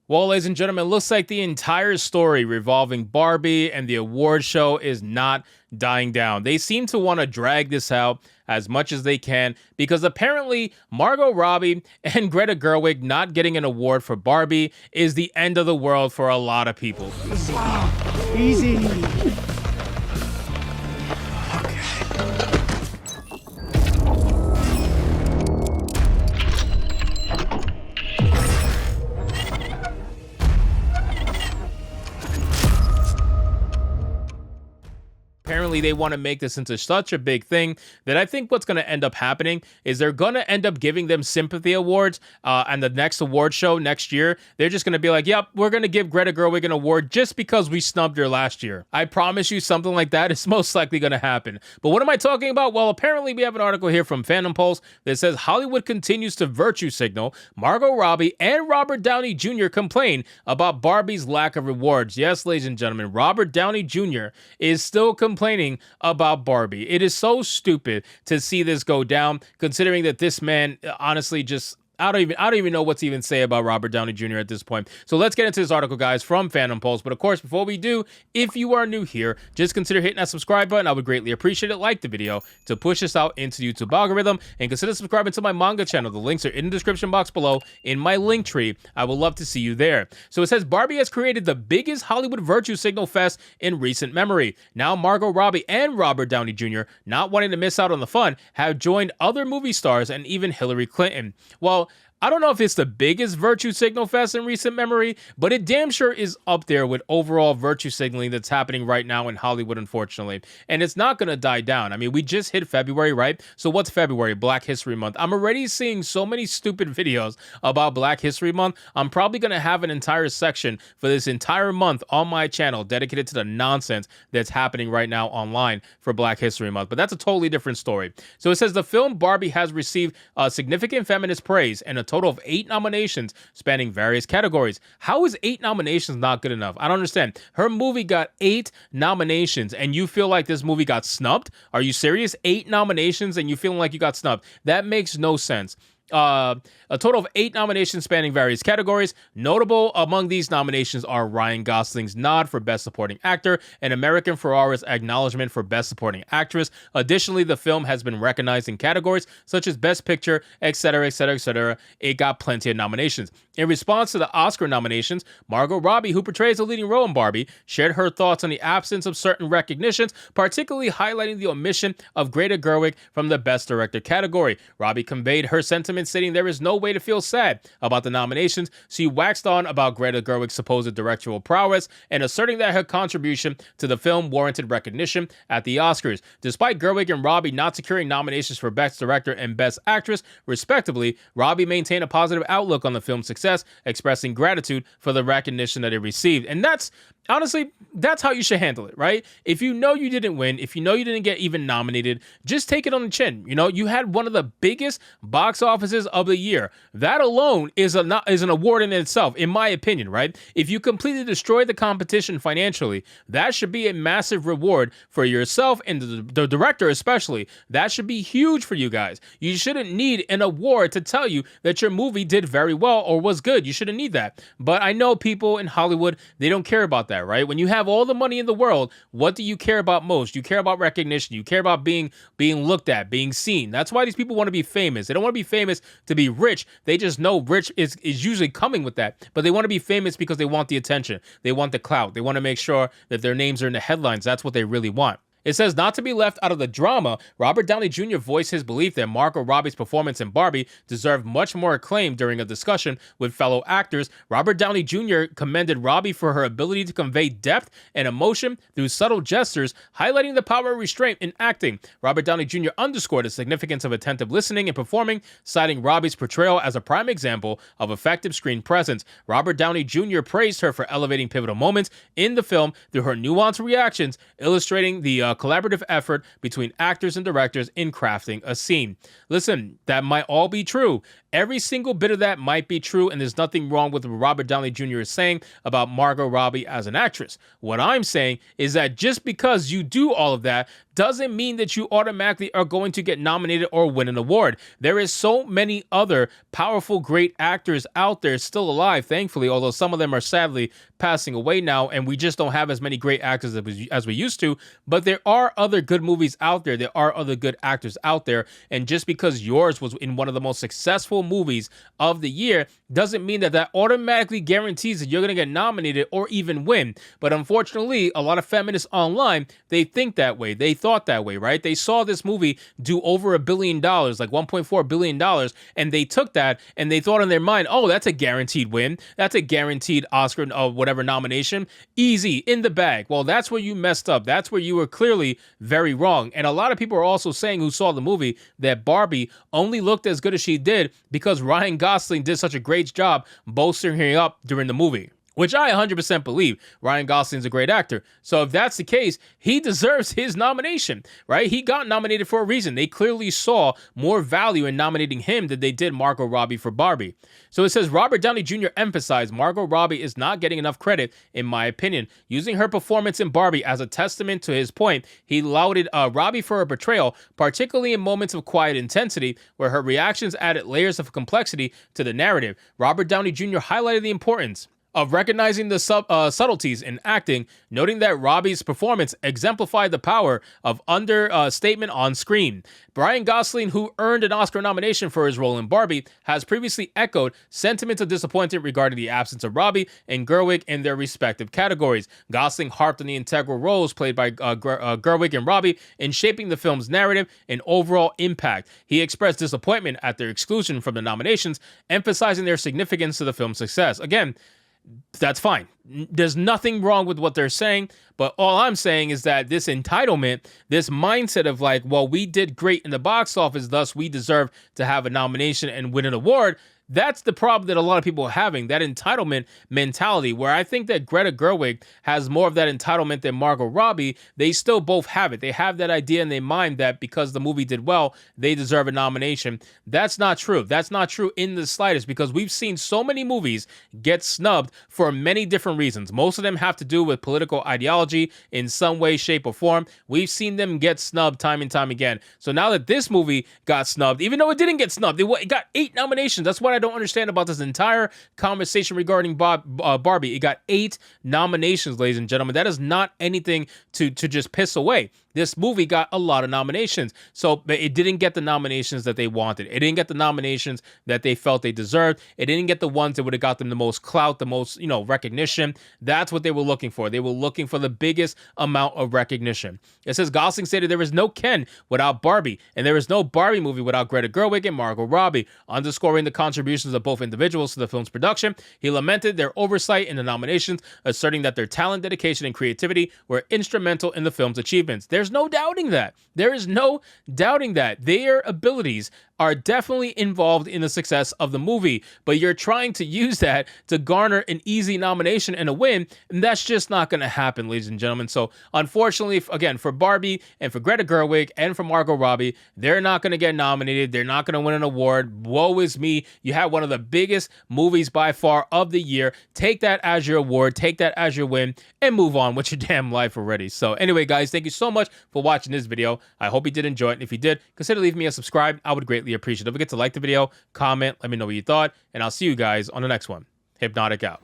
Well, ladies and gentlemen, it looks like the entire story revolving Barbie and the award show is not dying down. They seem to want to drag this out as much as they can because apparently Margot Robbie and Greta Gerwig not getting an award for Barbie is the end of the world for a lot of people. Easy. Apparently, they want to make this into such a big thing that I think what's going to end up happening is they're going to end up giving them sympathy awards. And the next award show next year, they're just going to be like, yep, we're going to give Greta Gerwig an award just because we snubbed her last year. I promise you something like that is most likely going to happen. But what am I talking about? Well, apparently we have an article here from Fandom Pulse that says Hollywood continues to virtue signal. Margot Robbie and Robert Downey Jr. complain about Barbie's lack of rewards. Yes, ladies and gentlemen, Robert Downey Jr. is still complaining about Barbie. It is so stupid to see this go down, considering that this man honestly just I don't even know what to even say about Robert Downey Jr. at this point. So let's get into this article, guys, from Phantom Pulse. But of course, before we do, if you are new here, just consider hitting that subscribe button. I would greatly appreciate it. Like the video to push us out into the YouTube algorithm, and consider subscribing to my manga channel. The links are in the description box below in my link tree. I would love to see you there. So it says Barbie has created the biggest Hollywood virtue signal fest in recent memory. Now Margot Robbie and Robert Downey Jr., not wanting to miss out on the fun, have joined other movie stars and even Hillary Clinton. Well, I don't know if it's the biggest virtue signal fest in recent memory, but it damn sure is up there with overall virtue signaling that's happening right now in Hollywood, unfortunately. And it's not going to die down. I mean, we just hit February, right? So what's February? Black History Month. I'm already seeing so many stupid videos about Black History Month. I'm probably going to have an entire section for this entire month on my channel dedicated to the nonsense that's happening right now online for Black History Month. But that's a totally different story. So it says the film Barbie has received significant feminist praise and a total of 8 nominations spanning various categories. How is 8 nominations not good enough? I don't understand. Her movie got 8 nominations and you feel like this movie got snubbed? Are you serious? 8 nominations and you feeling like you got snubbed? That makes no sense. A total of 8 nominations spanning various categories. Notable among these nominations are Ryan Gosling's nod for Best Supporting Actor and American Ferrera's acknowledgement for Best Supporting Actress. Additionally, the film has been recognized in categories such as Best Picture, etc., etc., etc. It got plenty of nominations. In response to the Oscar nominations, Margot Robbie, who portrays a leading role in Barbie, shared her thoughts on the absence of certain recognitions, particularly highlighting the omission of Greta Gerwig from the Best Director category. Robbie conveyed her sentiments, stating there is no way to feel sad about the nominations. She waxed on about Greta Gerwig's supposed directorial prowess and asserting that her contribution to the film warranted recognition at the Oscars. Despite Gerwig and Robbie not securing nominations for Best Director and Best Actress, respectively, Robbie maintained a positive outlook on the film's success, expressing gratitude for the recognition that it received. And that's honestly, that's how you should handle it, right? If you know you didn't win, if you know you didn't get even nominated, just take it on the chin. You know, you had one of the biggest box offices of the year. That alone is an award in itself, in my opinion, right? If you completely destroy the competition financially, that should be a massive reward for yourself and the director especially. That should be huge for you guys. You shouldn't need an award to tell you that your movie did very well or was good. You shouldn't need that. But I know people in Hollywood, they don't care about that. Right? When you have all the money in the world, what do you care about most? You care about recognition. You care about being looked at, being seen. That's why these people want to be famous. They don't want to be famous to be rich. They just know rich is usually coming with that. But they want to be famous because they want the attention. They want the clout. They want to make sure that their names are in the headlines. That's what they really want. It says, not to be left out of the drama, Robert Downey Jr. voiced his belief that Margot Robbie's performance in Barbie deserved much more acclaim during a discussion with fellow actors. Robert Downey Jr. commended Robbie for her ability to convey depth and emotion through subtle gestures, highlighting the power of restraint in acting. Robert Downey Jr. underscored the significance of attentive listening and performing, citing Robbie's portrayal as a prime example of effective screen presence. Robert Downey Jr. praised her for elevating pivotal moments in the film through her nuanced reactions, illustrating the collaborative effort between actors and directors in crafting a scene. Listen, that might all be true, Every single bit of that might be true, and there's nothing wrong with what Robert Downey Jr. is saying about Margot Robbie as an actress. What I'm saying is that just because you do all of that doesn't mean that you automatically are going to get nominated or win an award. There is so many other powerful, great actors out there still alive, thankfully, although some of them are sadly passing away now, and we just don't have as many great actors as we used to. But there are other good movies out there. There are other good actors out there. And just because yours was in one of the most successful movies of the year doesn't mean that that automatically guarantees that you're going to get nominated or even win. But unfortunately, a lot of feminists online, they think that way. They thought that way, right? They saw this movie do over $1 billion, like $1.4 billion, and they took that and they thought in their mind, oh, that's a guaranteed win. That's a guaranteed Oscar whatever nomination. Easy, in the bag. Well, that's where you messed up. That's where you were clearly very wrong. And a lot of people are also saying who saw the movie that Barbie only looked as good as she did because Ryan Gosling did such a great job bolstering her up during the movie, which I 100% believe. Ryan Gosling's a great actor. So if that's the case, he deserves his nomination, right? He got nominated for a reason. They clearly saw more value in nominating him than they did Margot Robbie for Barbie. So it says, Robert Downey Jr. emphasized Margot Robbie is not getting enough credit, in my opinion. Using her performance in Barbie as a testament to his point, he lauded Robbie for her portrayal, particularly in moments of quiet intensity, where her reactions added layers of complexity to the narrative. Robert Downey Jr. highlighted the importance of recognizing the subtleties in acting, noting that Robbie's performance exemplified the power of understatement on screen. Ryan Gosling, who earned an Oscar nomination for his role in Barbie, has previously echoed sentiments of disappointment regarding the absence of Robbie and Gerwig in their respective categories. Gosling harped on the integral roles played by Gerwig and Robbie in shaping the film's narrative and overall impact. He expressed disappointment at their exclusion from the nominations, emphasizing their significance to the film's success. Again, that's fine. There's nothing wrong with what they're saying, but all I'm saying is that this entitlement, this mindset of like, well, we did great in the box office, thus we deserve to have a nomination and win an award. That's the problem that a lot of people are having, that entitlement mentality, where I think that Greta Gerwig has more of that entitlement than Margot Robbie. They still both have it. They have that idea in their mind that because the movie did well, they deserve a nomination. That's not true. That's not true in the slightest, because we've seen so many movies get snubbed for many different reasons. Most of them have to do with political ideology in some way, shape, or form. We've seen them get snubbed time and time again. So now that this movie got snubbed, even though it didn't get snubbed, it got 8 nominations. That's what I don't understand about this entire conversation regarding Barbie. It got 8 nominations, ladies and gentlemen. That is not anything to just piss away. This movie got a lot of nominations. So it didn't get the nominations that they wanted. It didn't get the nominations that they felt they deserved. It didn't get the ones that would have got them the most clout, the most, recognition. That's what they were looking for. They were looking for the biggest amount of recognition. It says Gosling stated there is no Ken without Barbie, and there is no Barbie movie without Greta Gerwig and Margot Robbie, underscoring the contributions of both individuals to the film's production. He lamented their oversight in the nominations, asserting that their talent, dedication, and creativity were instrumental in the film's achievements. There's no doubting that. There is no doubting that. Their abilities are definitely involved in the success of the movie, but you're trying to use that to garner an easy nomination and a win, and that's just not going to happen, ladies and gentlemen. So unfortunately, again, for Barbie and for Greta Gerwig and for Margot Robbie, they're not going to get nominated. They're not going to win an award. Woe is me. You have one of the biggest movies by far of the year. Take that as your award, take that as your win, and move on with your damn life already. So anyway, guys, thank you so much for watching this video. I hope you did enjoy it, and if you did, consider leaving me a subscribe. I would greatly appreciate it. Don't forget to like the video, comment, let me know what you thought, and I'll see you guys on the next one. Hypnotic out.